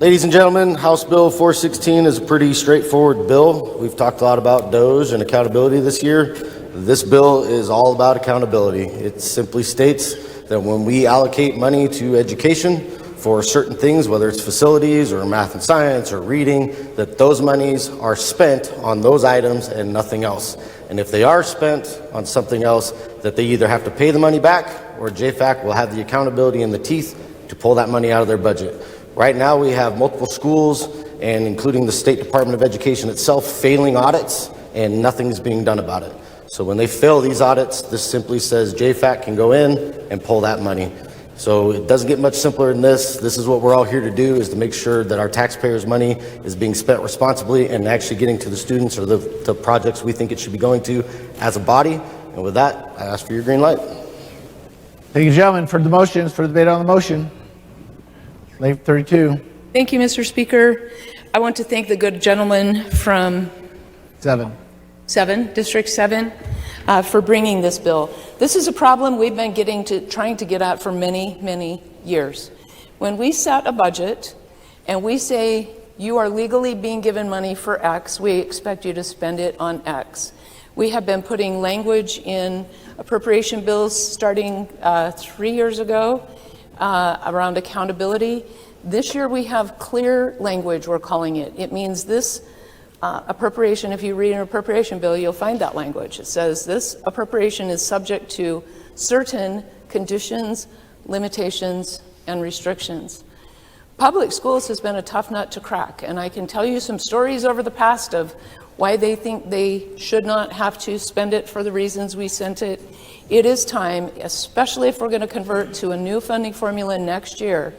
Ladies and gentlemen, House Bill 416 is a pretty straightforward bill. We've talked a lot about DOGE and accountability this year. This bill is all about accountability. It simply states that when we allocate money to education for certain things, whether it's facilities or math and science or reading, that those monies are spent on those items and nothing else. And if they are spent on something else, that they either have to pay the money back or JFAC will have the accountability and the teeth to pull that money out of their budget. Right now we have multiple schools, and including the State Department of Education itself, failing audits, and nothing's being done about it. So when they fail these audits, this simply says JFAC can go in and pull that money. So it doesn't get much simpler than this. This is what we're all here to do, is to make sure that our taxpayers' money is being spent responsibly and actually getting to the students or the projects we think it should be going to as a body. And with that, I ask for your green light. Thank you, gentlemen. For the motions, for the debate on the motion. Lane 32. Thank you, Mr. Speaker. I want to thank the good gentleman from District 7, for bringing this bill. This is a problem we've been trying to get at for many, many years. When we set a budget and we say you are legally being given money for X, we expect you to spend it on X. We have been putting language in appropriation bills starting 3 years ago around accountability. This year we have clear language, we're calling it. It means this appropriation, if you read an appropriation bill, you'll find that language. It says this appropriation is subject to certain conditions, limitations, and restrictions. Public schools has been a tough nut to crack, and I can tell you some stories over the past of why they think they should not have to spend it for the reasons we sent it. It is time, especially if we're going to convert to a new funding formula next year,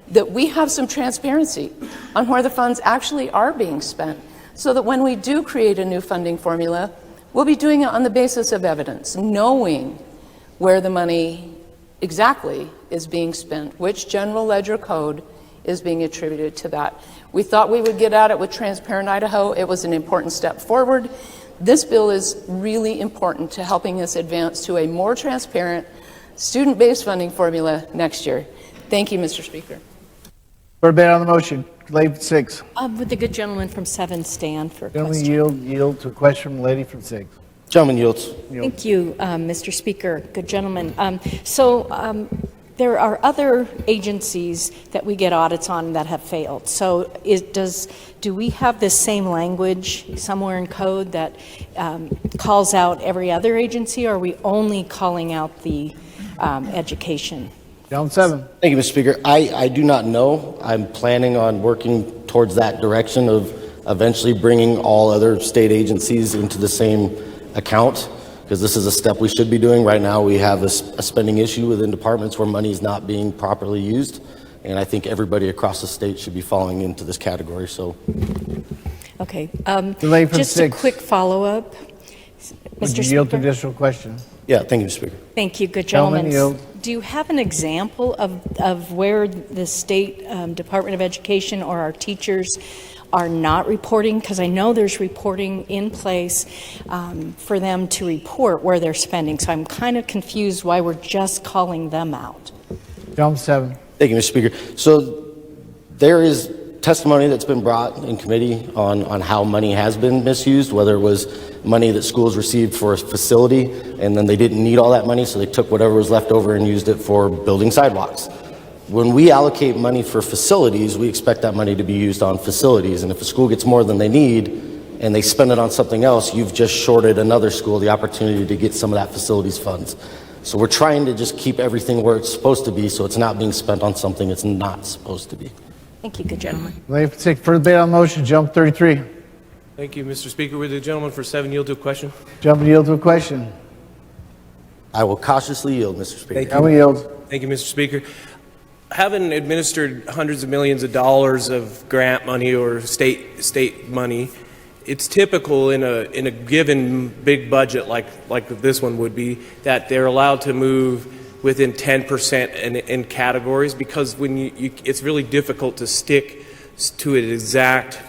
that we have some transparency on where the funds actually are being spent, so that when we do create a new funding formula, we'll be doing it on the basis of evidence, knowing where the money exactly is being spent, which general ledger code is being attributed to that. We thought we would get at it with Transparent Idaho. It was an important step forward. This bill is really important to helping us advance to a more transparent, student-based funding formula next year. Thank you, Mr. Speaker. For debate on the motion. Lane 6. Would the good gentleman from 7 stand for a Gentleman question? yield to a question from the lady from 6. Gentleman yields. Thank you, Mr. Speaker. Good gentleman. There are other agencies that we get audits on that have failed. So do we have this same language somewhere in code that calls out every other agency, or are we only calling out the education? Gentleman 7. Thank you, Mr. Speaker. I do not know. I'm planning on working towards that direction of eventually bringing all other state agencies into the same account, because this is a step we should be doing. Right now we have a spending issue within departments where money is not being properly used, and I think everybody across the state should be falling into this category. So, okay. Just 6. A quick follow-up. Would you yield to additional question? yeah, thank you, Mr. Speaker. Thank you, good gentleman. Gentleman, Do you have an example of where the State Department of Education or our teachers are not reporting? Because I know there's reporting in place for them to report where they're spending. So I'm kind of confused why we're just calling them out. Gentleman 7. Thank you, Mr. Speaker. So there is testimony that's been brought in committee on how money has been misused, whether it was money that schools received for a facility and then they didn't need all that money, so they took whatever was left over and used it for building sidewalks. When we allocate money for facilities, we expect that money to be used on facilities, and if a school gets more than they need and they spend it on something else, you've just shorted another school the opportunity to get some of that facilities funds. So we're trying to just keep everything where it's supposed to be, so it's not being spent on something it's not supposed to be. Thank you, good gentleman. Lane 6. For debate on the motion. Gentleman 33. Thank you, Mr. Speaker. Would the gentleman for 7 yield to a question? Gentleman yield to a question. I will cautiously yield, Mr. Speaker. Gentleman yields. Thank you, Mr. Speaker. Having administered hundreds of millions of dollars of grant money or state money, it's typical in a given big budget like this one would be that they're allowed to move within 10% in categories, because when it's really difficult to stick to an exact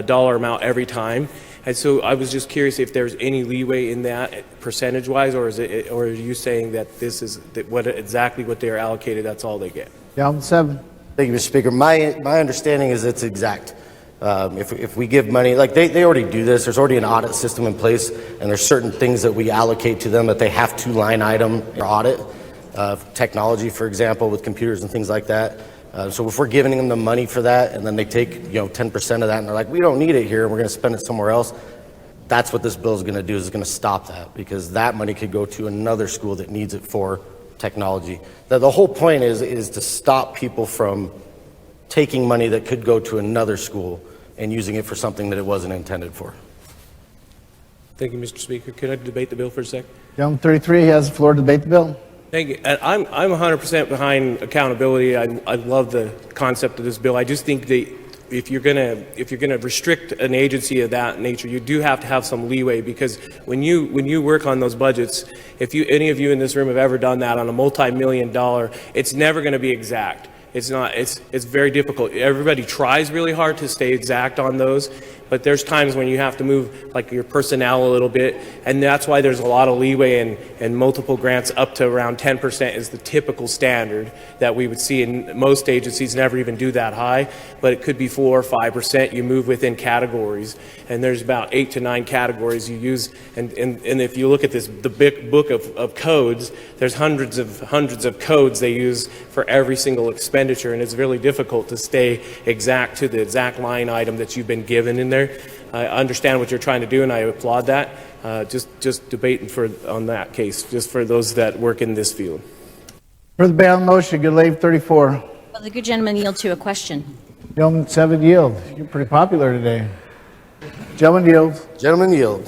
dollar amount every time. And so I was just curious if there's any leeway in that percentage-wise, or are you saying that this is exactly what they're allocated, that's all they get? Gentleman 7. Thank you, Mr. Speaker. My understanding is it's exact. If we give money, like they already do this, there's already an audit system in place, and there's certain things that we allocate to them that they have to line item audit. Technology, for example, with computers and things like that. So if we're giving them the money for that, and then they take 10% of that, and they're like, we don't need it here, we're going to spend it somewhere else. That's what this bill is going to do, is going to stop that, because that money could go to another school that needs it for technology. The whole point is to stop people from taking money that could go to another school and using it for something that it wasn't intended for. Thank you, Mr. Speaker. Could I debate the bill for a sec? Gentleman 33 has the floor to debate the bill. Thank you. I'm 100% behind accountability. I love the concept of this bill. I just think that if you're gonna restrict an agency of that nature, you do have to have some leeway, because when you work on those budgets, if any of you in this room have ever done that on a multi-million-dollar, it's never going to be exact. It's not. It's very difficult. Everybody tries really hard to stay exact on those, but there's times when you have to move like your personnel a little bit, and that's why there's a lot of leeway and multiple grants up to around 10% is the typical standard that we would see. In most agencies never even do that high, but it could be 4 or 5%. You move within categories, and there's about 8 to 9 categories you use. And if you look at the big book of codes, there's hundreds of codes they use for every single expenditure, and it's really difficult to stay exact to the exact line item that you've been given in there. I understand what you're trying to do, and I applaud that. Just debating on that case, just for those that work in this field. For the debate on the motion, good lady 34. Will the good gentleman yield to a question? Gentleman 7 yield. You're pretty popular today. Gentleman yields. Gentlemen, yield.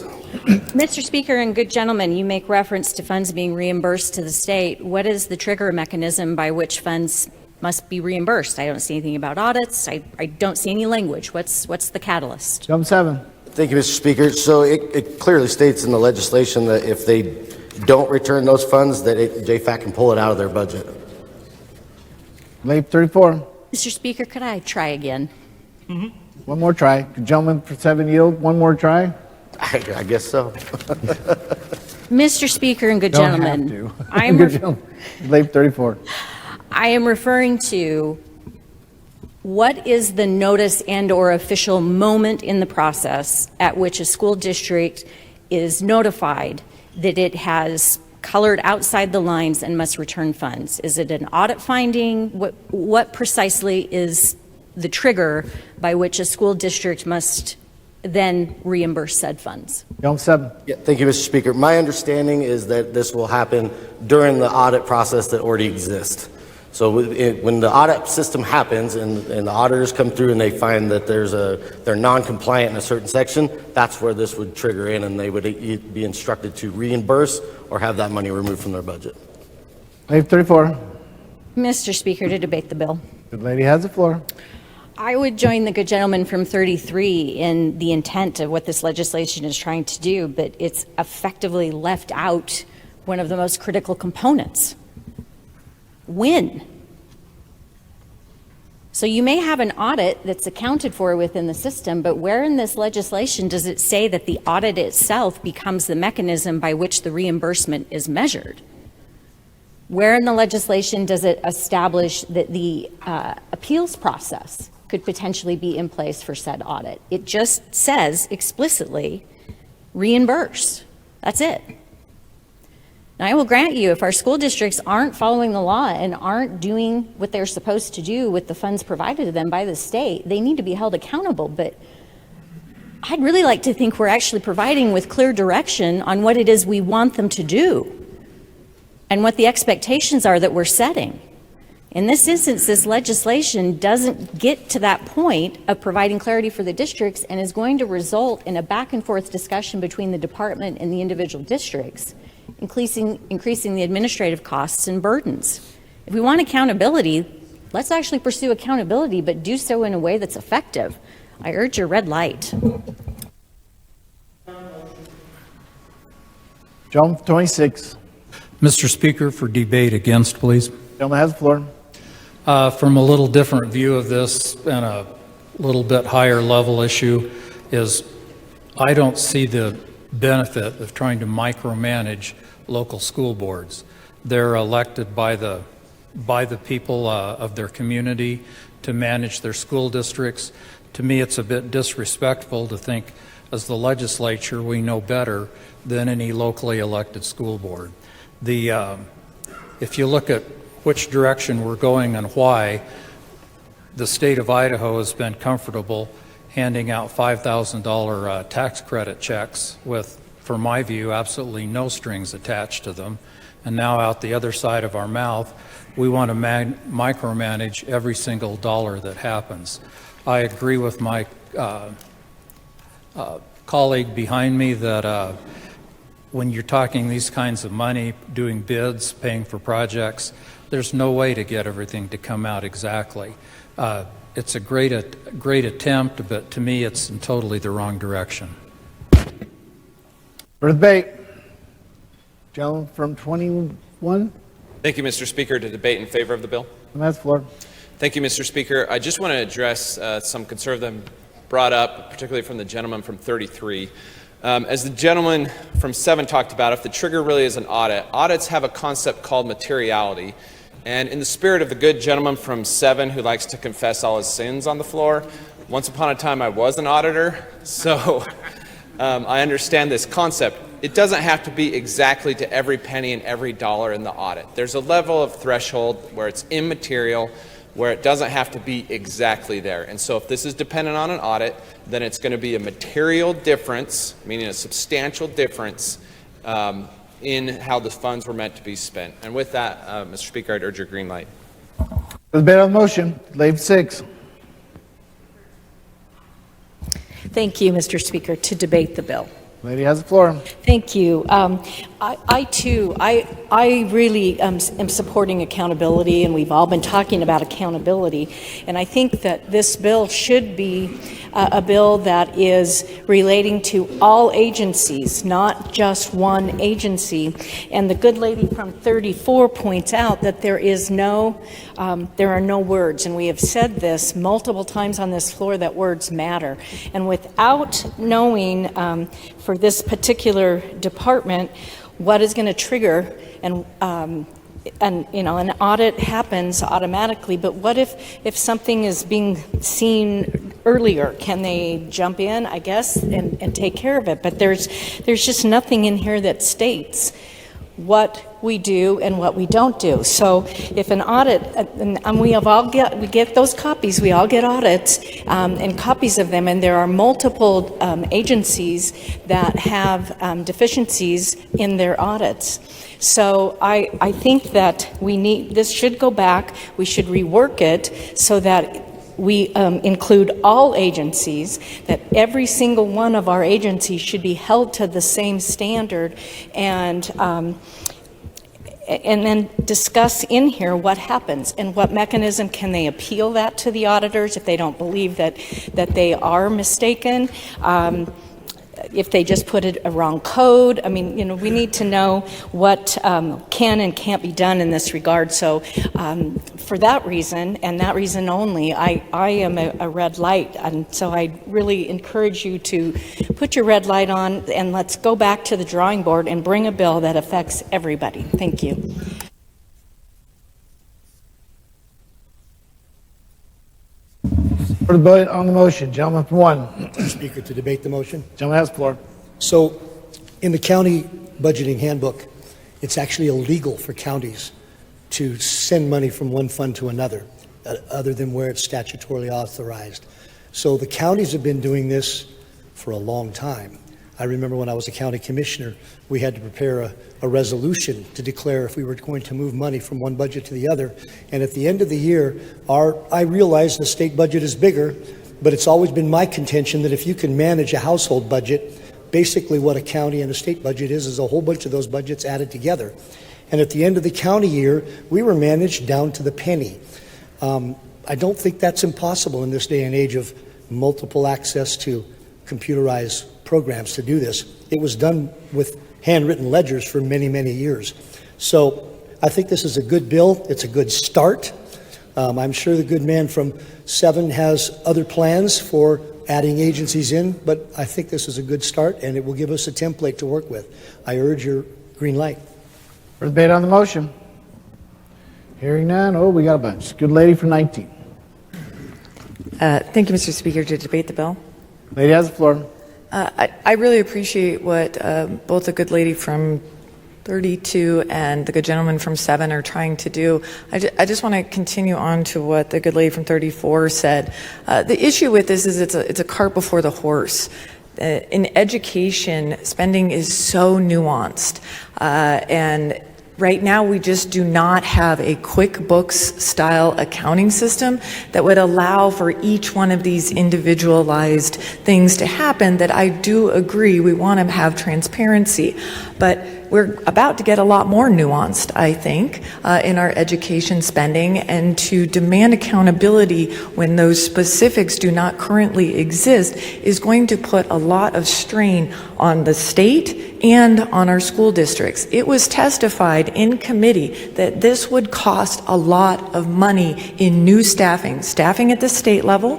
Mr. Speaker and good gentleman, you make reference to funds being reimbursed to the state. What is the trigger mechanism by which funds must be reimbursed? I don't see anything about audits. I don't see any language. What's the catalyst? Gentleman 7. Thank you, Mr. Speaker. So it clearly states in the legislation that if they don't return those funds, that JFAC can pull it out of their budget. Lady 34. Mr. Speaker, could I try again? One more try. Gentleman for 7 yield. One more try. I guess so. Mr. Speaker and good Don't gentlemen, have to. Lady 34. I am referring to what is the notice and or official moment in the process at which a school district is notified that it has colored outside the lines and must return funds? Is it an audit finding? What precisely is the trigger by which a school district must then reimburse said funds? Gentleman 7. Yeah, thank you, Mr. Speaker. My understanding is that this will happen during the audit process that already exists. So when the audit system happens and the auditors come through and they find that they're non-compliant in a certain section, that's where this would trigger in, and they would be instructed to reimburse or have that money removed from their budget. Lady 34. Mr. Speaker, to debate the bill. Good lady has the floor. I would join the good gentleman from 33 in the intent of what this legislation is trying to do, but it's effectively left out one of the most critical components. When? So you may have an audit that's accounted for within the system, but where in this legislation does it say that the audit itself becomes the mechanism by which the reimbursement is measured? Where in the legislation does it establish that the appeals process could potentially be in place for said audit? It just says explicitly, reimburse. That's it. Now, I will grant you, if our school districts aren't following the law and aren't doing what they're supposed to do with the funds provided to them by the state, they need to be held accountable. But I'd really like to think we're actually providing with clear direction on what it is we want them to do and what the expectations are that we're setting. In this instance, this legislation doesn't get to that point of providing clarity for the districts and is going to result in a back and forth discussion between the department and the individual districts, increasing the administrative costs and burdens. If we want accountability, let's actually pursue accountability, but do so in a way that's effective. I urge your red light. Gentleman 26. Mr. Speaker, for debate against, please. Gentleman has the floor. From a little different view of this and a little bit higher level issue is I don't see the benefit of trying to micromanage local school boards. They're elected by the by the people of their community to manage their school districts. To me, it's a bit disrespectful to think as the legislature we know better than any locally elected school board. If you look at which direction we're going and why, the state of Idaho has been comfortable handing out $5,000 tax credit checks with, for my view, absolutely no strings attached to them. And now out the other side of our mouth, we want to micromanage every single dollar that happens. I agree with my colleague behind me that when you're talking these kinds of money, doing bids, paying for projects, there's no way to get everything to come out exactly. It's a great attempt, but to me it's in totally the wrong direction. For debate, gentleman from 21, Thank you, Mr. Speaker. To debate in favor of the bill. on that floor. Thank you, Mr. Speaker. I just want to address some concerns that brought up, particularly from the gentleman from 33. As the gentleman from 7 talked about, if the trigger really is an audit, audits have a concept called materiality. And in the spirit of the good gentleman from 7 who likes to confess all his sins on the floor, once upon a time I was an auditor, so I understand this concept. It doesn't have to be exactly to every penny and every dollar in the audit. There's a level of threshold where it's immaterial, where it doesn't have to be exactly there. And so if this is dependent on an audit, then it's going to be a material difference, meaning a substantial difference in how the funds were meant to be spent. And with that, Mr. Speaker, I'd urge your green light. For debate on the motion, Lave 6. Thank you, Mr. Speaker, to debate the bill. Lady has the floor. Thank you. I too really am supporting accountability, and we've all been talking about accountability. And I think that this bill should be a bill that is relating to all agencies, not just one agency. And the good lady from 34 points out that there are no words, and we have said this multiple times on this floor that words matter. And without knowing for this particular department what is going to trigger and an audit happens automatically, but what if something is being seen earlier? Can they jump in, I guess, and take care of it? But there's just nothing in here that states what we do and what we don't do. So if an audit, and we get those copies, we all get audits and copies of them, and there are multiple agencies that have deficiencies in their audits. So I think that this should go back, we should rework it so that we include all agencies, that every single one of our agencies should be held to the same standard, and then discuss in here what happens and what mechanism can they appeal that to the auditors if they don't believe that they are mistaken. If they just put a wrong code. I mean, we need to know what can and can't be done in this regard. So for that reason, and that reason only, I am a red light. And so I really encourage you to put your red light on, and let's go back to the drawing board and bring a bill that affects everybody. Thank you. For the vote on the motion, gentleman from 1. Mr. Speaker, to debate the motion. Gentleman has the floor. So, in the county budgeting handbook, it's actually illegal for counties to send money from one fund to another, other than where it's statutorily authorized. So the counties have been doing this for a long time. I remember when I was a county commissioner, we had to prepare a resolution to declare if we were going to move money from one budget to the other. And at the end of the year, I realize the state budget is bigger, but it's always been my contention that if you can manage a household budget, basically what a county and a state budget is a whole bunch of those budgets added together. And at the end of the county year, we were managed down to the penny. I don't think that's impossible in this day and age of multiple access to computerized programs to do this. It was done with handwritten ledgers for many, many years. So I think this is a good bill. It's a good start. I'm sure the good man from 7 has other plans for adding agencies in, but I think this is a good start, and it will give us a template to work with. I urge your green light. For debate on the motion. Hearing none. Oh, we got a bunch. Good lady from 19. Thank you, Mr. Speaker, to debate the bill. Lady has the floor. I really appreciate what both the good lady from 32 and the good gentleman from 7 are trying to do. I just want to continue on to what the good lady from 34 said. The issue with this is it's a cart before the horse. In education, spending is so nuanced, and right now, we just do not have a QuickBooks-style accounting system that would allow for each one of these individualized things to happen that I do agree we want to have transparency. But we're about to get a lot more nuanced, I think, in our education spending, and to demand accountability when those specifics do not currently exist is going to put a lot of strain on the state and on our school districts. It was testified in committee that this would cost a lot of money in new staffing at the state level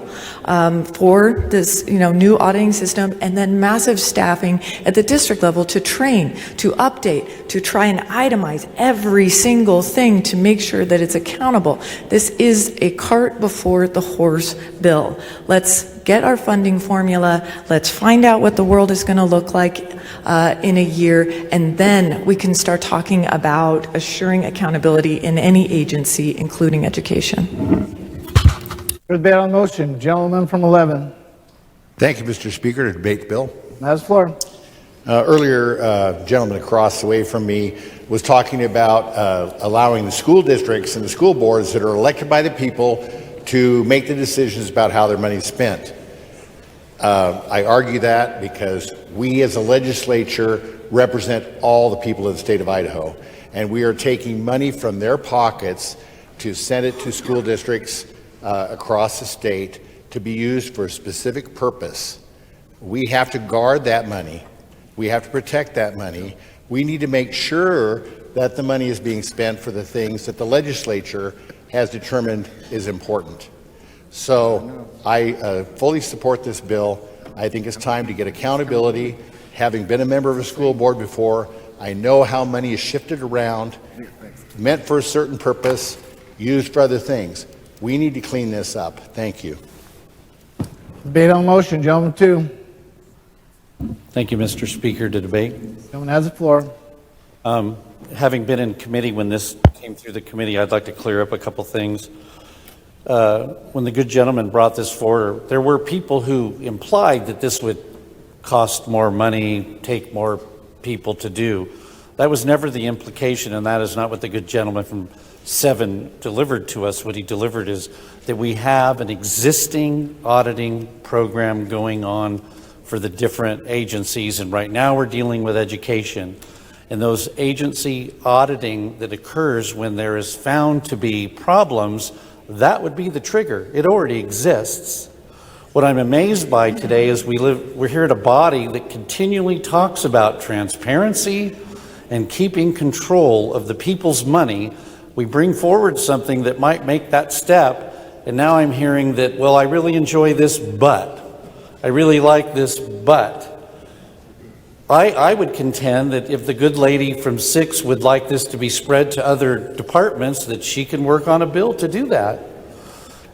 for this new auditing system, and then massive staffing at the district level to train, to update, to try and itemize every single thing to make sure that it's accountable. This is a cart before the horse bill. Let's get our funding formula. Let's find out what the world is going to look like in a year, and then we can start talking about assuring accountability in any agency, including education. For debate on the motion, gentleman from 11. Thank you, Mr. Speaker, to debate the bill. Has the floor. Earlier, gentleman across the way from me was talking about allowing the school districts and the school boards that are elected by the people to make the decisions about how their money is spent. I argue that because we as a legislature represent all the people of the state of Idaho, and we are taking money from their pockets to send it to school districts across the state to be used for a specific purpose. We have to guard that money. We have to protect that money. We need to make sure that the money is being spent for the things that the legislature has determined is important. So I fully support this bill. I think it's time to get accountability. Having been a member of a school board before, I know how money is shifted around, meant for a certain purpose, used for other things. We need to clean this up. Thank you. Debate on the motion, gentleman 2. Thank you, Mr. Speaker, to debate. Gentleman has the floor. Having been in committee when this came through the committee, I'd like to clear up a couple things. When the good gentleman brought this forward, there were people who implied that this would cost more money, take more people to do. That was never the implication, and that is not what the good gentleman from 7 delivered to us. What he delivered is that we have an existing auditing program going on for the different agencies, and right now we're dealing with education. And those agency auditing that occurs when there is found to be problems, that would be the trigger. It already exists. What I'm amazed by today is we're here at a body that continually talks about transparency and keeping control of the people's money. We bring forward something that might make that step, and now I'm hearing that, well, I really enjoy this, but I really like this, but I would contend that if the good lady from 6 would like this to be spread to other departments, that she can work on a bill to do that,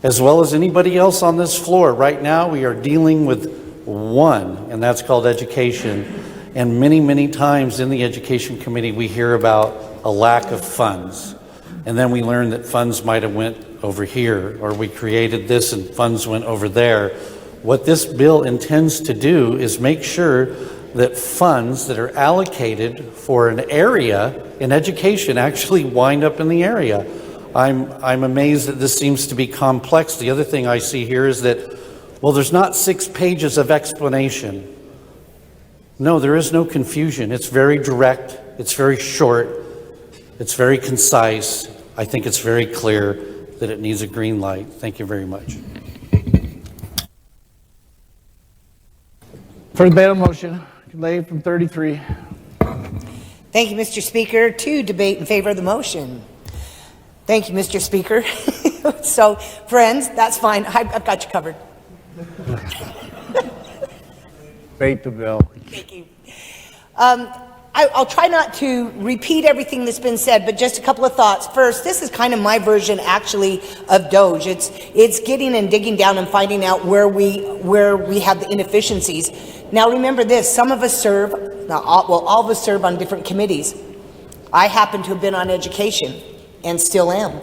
as well as anybody else on this floor. Right now, we are dealing with one, and that's called education. And many, many times in the Education Committee, we hear about a lack of funds. And then we learn that funds might have went over here, or we created this and funds went over there. What this bill intends to do is make sure that funds that are allocated for an area in education actually wind up in the area. I'm amazed that this seems to be complex. The other thing I see here is that, well, there's not 6 pages of explanation. No, there is no confusion. It's very direct, it's very short, it's very concise. I think it's very clear that it needs a green light. Thank you very much. For debate on the motion, lady from 33. Thank you, Mr. Speaker. To debate in favor of the motion. Thank you, Mr. Speaker. So, friends, that's fine. I've got you covered. Debate the bill. Thank you. I'll try not to repeat everything that's been said, but just a couple of thoughts. First, this is kind of my version, actually, of Doge. It's getting and digging down and finding out where we have the inefficiencies. Now, remember this: some of us serve, all of us serve on different committees. I happen to have been on education, and still am.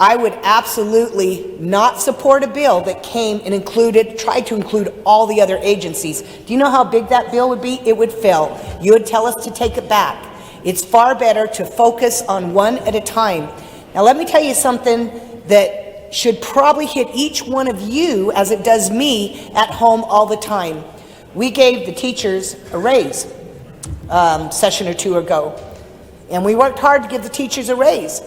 I would absolutely not support a bill that came and tried to include all the other agencies. Do you know how big that bill would be? It would fail. You would tell us to take it back. It's far better to focus on one at a time. Now, let me tell you something that should probably hit each one of you as it does me at home all the time. We gave the teachers a raise session or two ago, and we worked hard to give the teachers a raise.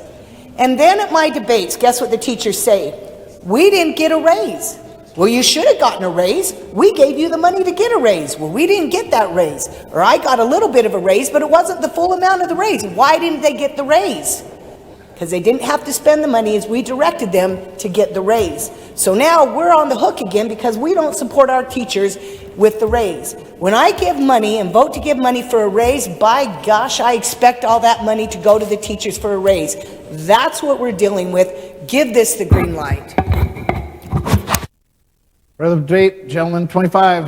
And then at my debates, guess what the teachers say? We didn't get a raise. Well, you should have gotten a raise. We gave you the money to get a raise. Well, we didn't get that raise. Or I got a little bit of a raise, but it wasn't the full amount of the raise. Why didn't they get the raise? Because they didn't have to spend the money as we directed them to get the raise. So now we're on the hook again because we don't support our teachers with the raise. When I give money and vote to give money for a raise, by gosh, I expect all that money to go to the teachers for a raise. That's what we're dealing with. Give this the green light. Further debate, gentleman 25.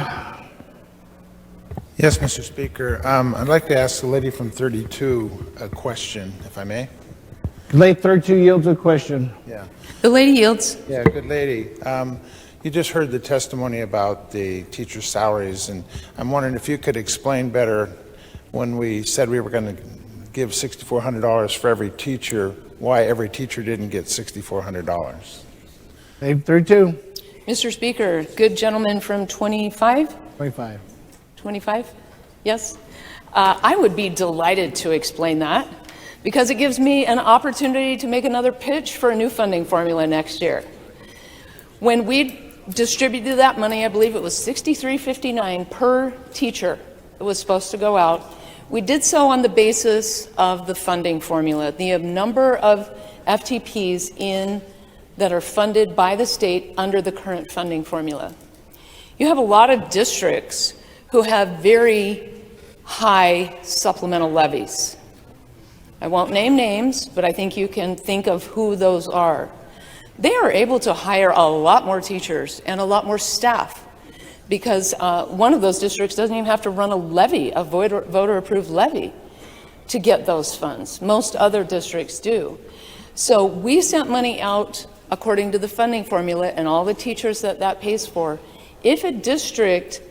Yes, Mr. Speaker. I'd like to ask the lady from 32 a question, if I may. Lady 32 yields a question. Yeah. The lady yields. Yeah, good lady. You just heard the testimony about the teacher salaries, and I'm wondering if you could explain better when we said we were going to give $6,400 for every teacher, why every teacher didn't get $6,400. Lady 32. Mr. Speaker, good gentleman from 25? 25. 25? Yes? I would be delighted to explain that because it gives me an opportunity to make another pitch for a new funding formula next year. When we distributed that money, I believe it was $63.59 per teacher that was supposed to go out. We did so on the basis of the funding formula, the number of FTPs that are funded by the state under the current funding formula. You have a lot of districts who have very high supplemental levies. I won't name names, but I think you can think of who those are. They are able to hire a lot more teachers and a lot more staff because one of those districts doesn't even have to run a levy, a voter-approved levy, to get those funds. Most other districts do. So we sent money out according to the funding formula and all the teachers that pays for. If a district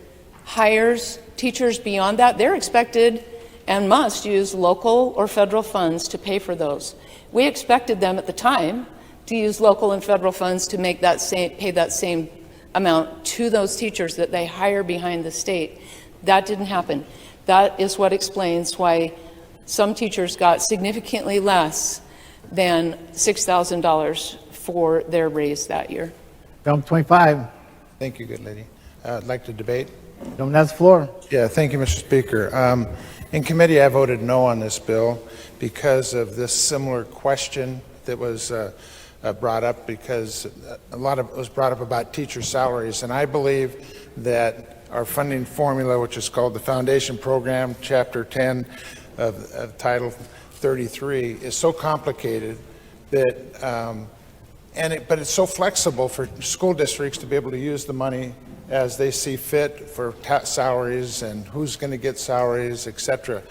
hires teachers beyond that, they're expected and must use local or federal funds to pay for those. We expected them at the time to use local and federal funds to pay that same amount to those teachers that they hire behind the state. That didn't happen. That is what explains why some teachers got significantly less than $6,000 for their raise that year. Gentleman 25. Thank you, good lady. I'd like to debate. Gentleman has the floor. Yeah, thank you, Mr. Speaker. In committee, I voted no on this bill because of this similar question that was brought up, because a lot of it was brought up about teacher salaries, and I believe that our funding formula, which is called the Foundation Program, Chapter 10 of Title 33, is so complicated that, but it's so flexible for school districts to be able to use the money as they see fit for salaries and who's going to get salaries, etc.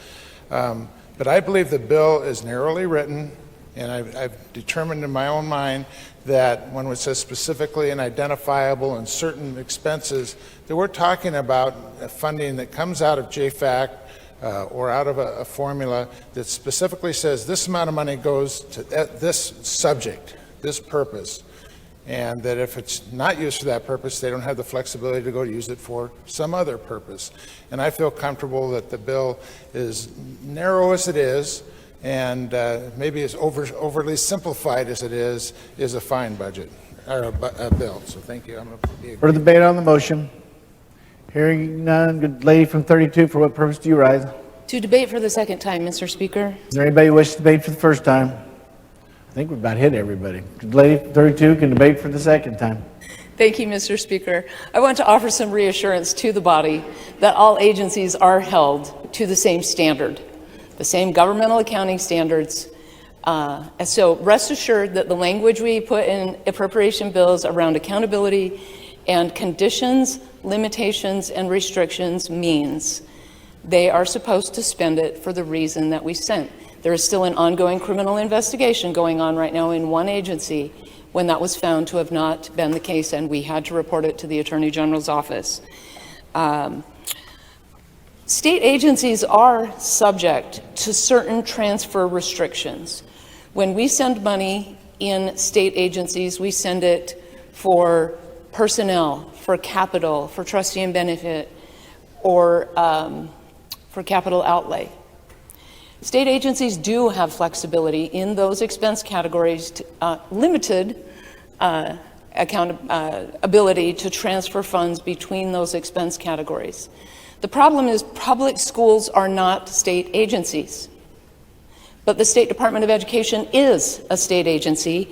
But I believe the bill is narrowly written, and I've determined in my own mind that when it says specifically and identifiable and certain expenses, that we're talking about funding that comes out of JFAC or out of a formula that specifically says this amount of money goes to this subject, this purpose. And that if it's not used for that purpose, they don't have the flexibility to go use it for some other purpose. And I feel comfortable that the bill is narrow as it is, and maybe as overly simplified as it is a fine budget, or a bill. So thank you. I'm going to be For the debate on the motion. Hearing none, good lady from 32, for what purpose do you rise? To debate for the second time, Mr. Speaker. Is there anybody who wishes to debate for the first time? I think we've about hit everybody. Good lady from 32 can debate for the second time. Thank you, Mr. Speaker. I want to offer some reassurance to the body that all agencies are held to the same standard, the same governmental accounting standards. And so rest assured that the language we put in appropriation bills around accountability and conditions, limitations, and restrictions means they are supposed to spend it for the reason that we sent. There is still an ongoing criminal investigation going on right now in one agency when that was found to have not been the case, and we had to report it to the Attorney General's office. State agencies are subject to certain transfer restrictions. When we send money in state agencies, we send it for personnel, for capital, for trustee and benefit, or for capital outlay. State agencies do have flexibility in those expense categories, limited ability to transfer funds between those expense categories. The problem is public schools are not state agencies, but the State Department of Education is a state agency,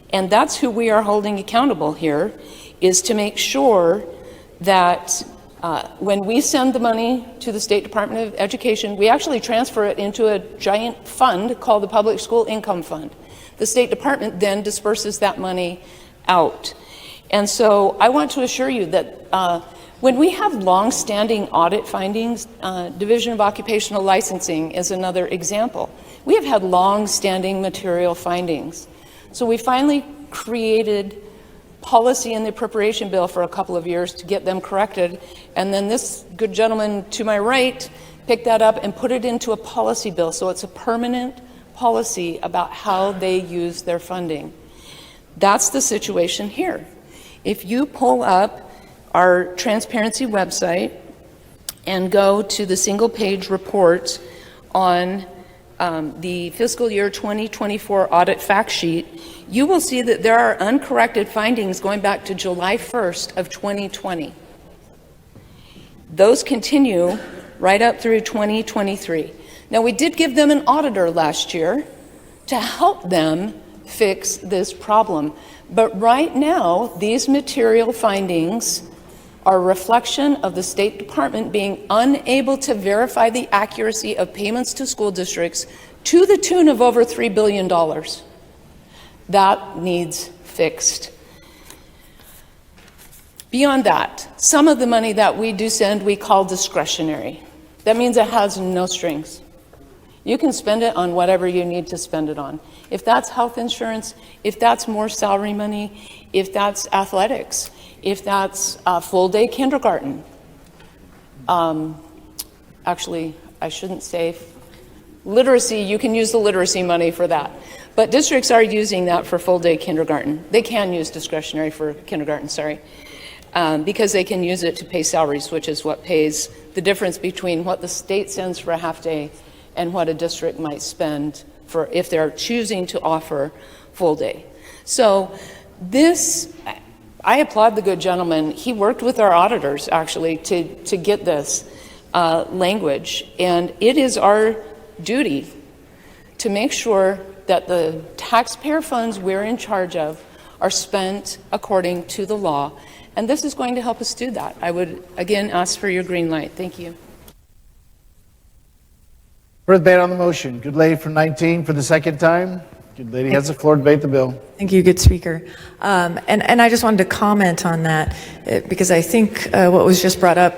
and that's who we are holding accountable here, is to make sure that when we send the money to the State Department of Education, we actually transfer it into a giant fund called the Public School Income Fund. The State Department then disperses that money out. And so I want to assure you that when we have long-standing audit findings, Division of Occupational Licensing is another example. We have had long-standing material findings. So we finally created policy in the appropriation bill for a couple of years to get them corrected, and then this good gentleman to my right picked that up and put it into a policy bill, so it's a permanent policy about how they use their funding. That's the situation here. If you pull up our transparency website and go to the single page report on the fiscal year 2024 audit fact sheet, you will see that there are uncorrected findings going back to July 1st of 2020. Those continue right up through 2023. Now, we did give them an auditor last year to help them fix this problem. But right now, these material findings are a reflection of the State Department being unable to verify the accuracy of payments to school districts to the tune of over $3 billion. That needs fixed. Beyond that, some of the money that we do send we call discretionary. That means it has no strings. You can spend it on whatever you need to spend it on. If that's health insurance, if that's more salary money, if that's athletics, if that's full-day kindergarten. Actually, I shouldn't say literacy. You can use the literacy money for that. But districts are using that for full-day kindergarten. They can use discretionary for kindergarten, because they can use it to pay salaries, which is what pays the difference between what the state sends for a half-day and what a district might spend for if they're choosing to offer full day. So this, I applaud the good gentleman. He worked with our auditors actually to get this language, and it is our duty to make sure that the taxpayer funds we're in charge of are spent according to the law, and this is going to help us do that. I would again ask for your green light. Thank you. For debate on the motion, good lady from 19 for the second time. Good lady has the floor to debate the bill. Thank you, good speaker. And I just wanted to comment on that because I think what was just brought up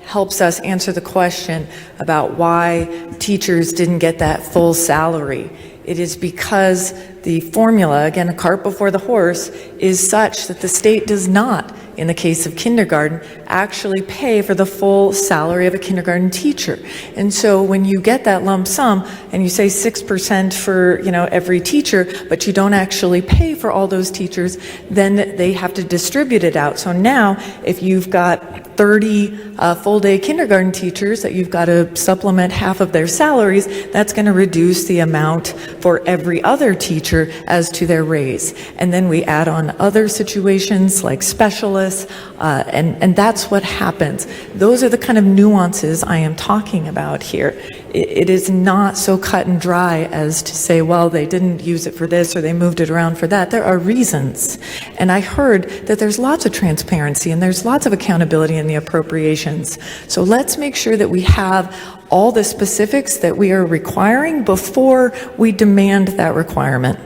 helps us answer the question about why teachers didn't get that full salary. It is because the formula, again, a cart before the horse, is such that the state does not, in the case of kindergarten, actually pay for the full salary of a kindergarten teacher. And so when you get that lump sum and you say 6% for, every teacher, but you don't actually pay for all those teachers, then they have to distribute it out. So now if you've got 30 full-day kindergarten teachers that you've got to supplement half of their salaries, that's going to reduce the amount for every other teacher as to their raise. And then we add on other situations like specialists, and that's that's what happens. Those are the kind of nuances I am talking about here. It is not so cut and dry as to say, well, they didn't use it for this or they moved it around for that. There are reasons. And I heard that there's lots of transparency and there's lots of accountability in the appropriations. So let's make sure that we have all the specifics that we are requiring before we demand that requirement.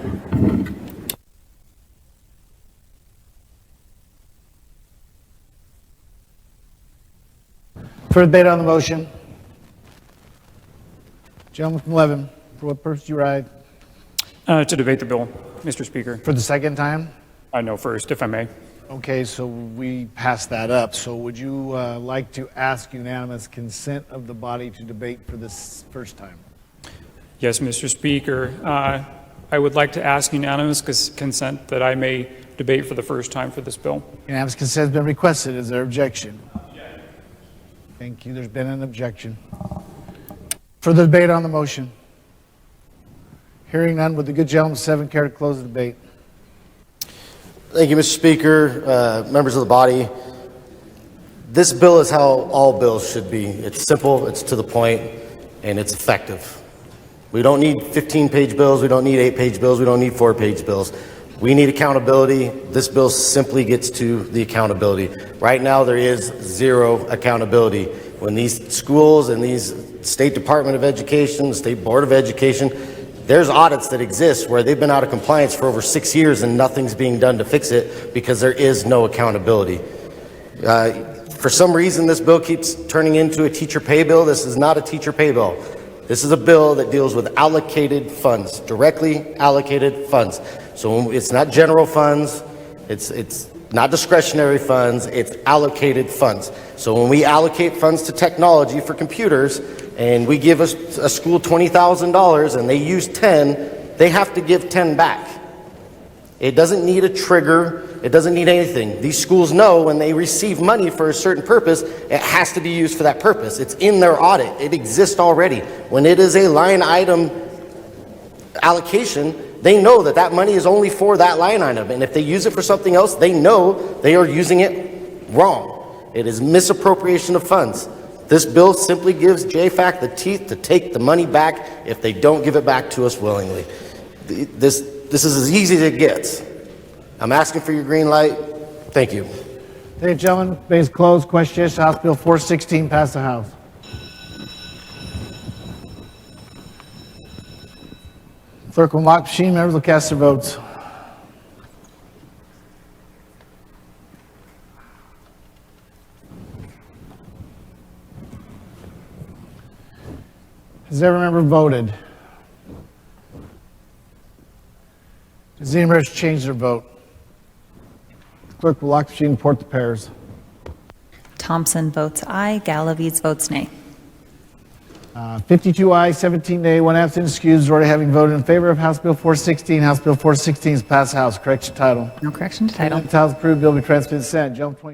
For debate on the motion. Gentleman from 11, for what purpose do you ride? To debate the bill, Mr. Speaker. For the second time? I know first, if I may. Okay, so we passed that up. So would you like to ask unanimous consent of the body to debate for this first time? Yes, Mr. Speaker. I would like to ask unanimous consent that I may debate for the first time for this bill. Unanimous consent has been requested. Is there objection? Thank you. There's been an objection. For the debate on the motion. Hearing none, would the good gentleman 7 care to close the debate? Thank you, Mr. Speaker, members of the body. This bill is how all bills should be. It's simple, it's to the point, and it's effective. We don't need 15-page bills, we don't need 8-page bills, we don't need 4-page bills. We need accountability. This bill simply gets to the accountability. Right now, there is zero accountability. When these schools and these State Department of Education, the State Board of Education, there's audits that exist where they've been out of compliance for over 6 years and nothing's being done to fix it because there is no accountability. For some reason, this bill keeps turning into a teacher pay bill. This is not a teacher pay bill. This is a bill that deals with allocated funds, directly allocated funds. So it's not general funds, it's not discretionary funds, it's allocated funds. So when we allocate funds to technology for computers and we give a school $20,000 and they use 10, they have to give 10 back. It doesn't need a trigger, it doesn't need anything. These schools know when they receive money for a certain purpose, it has to be used for that purpose. It's in their audit, it exists already. When it is a line item allocation, they know that that money is only for that line item. And if they use it for something else, they know they are using it wrong. It is misappropriation of funds. This bill simply gives JFAC the teeth to take the money back if they don't give it back to us willingly. This is as easy as it gets. I'm asking for your green light. Thank you. Thank you, gentlemen. Debate is closed. Question is House Bill 416 passed the House. Clerk will lock machine. Members will cast their votes. Has every member voted? Does any member change their vote? The clerk will lock the machine and report the pairs. Thompson votes aye. Galaviz votes nay. 52 ayes, 17 nay, 1 absent, excused. Already having voted in favor of House Bill 416. House Bill 416 is passed House. Correction title. No correction to title. Title approved. Bill will be transmitted to the Senate. Gentleman 20.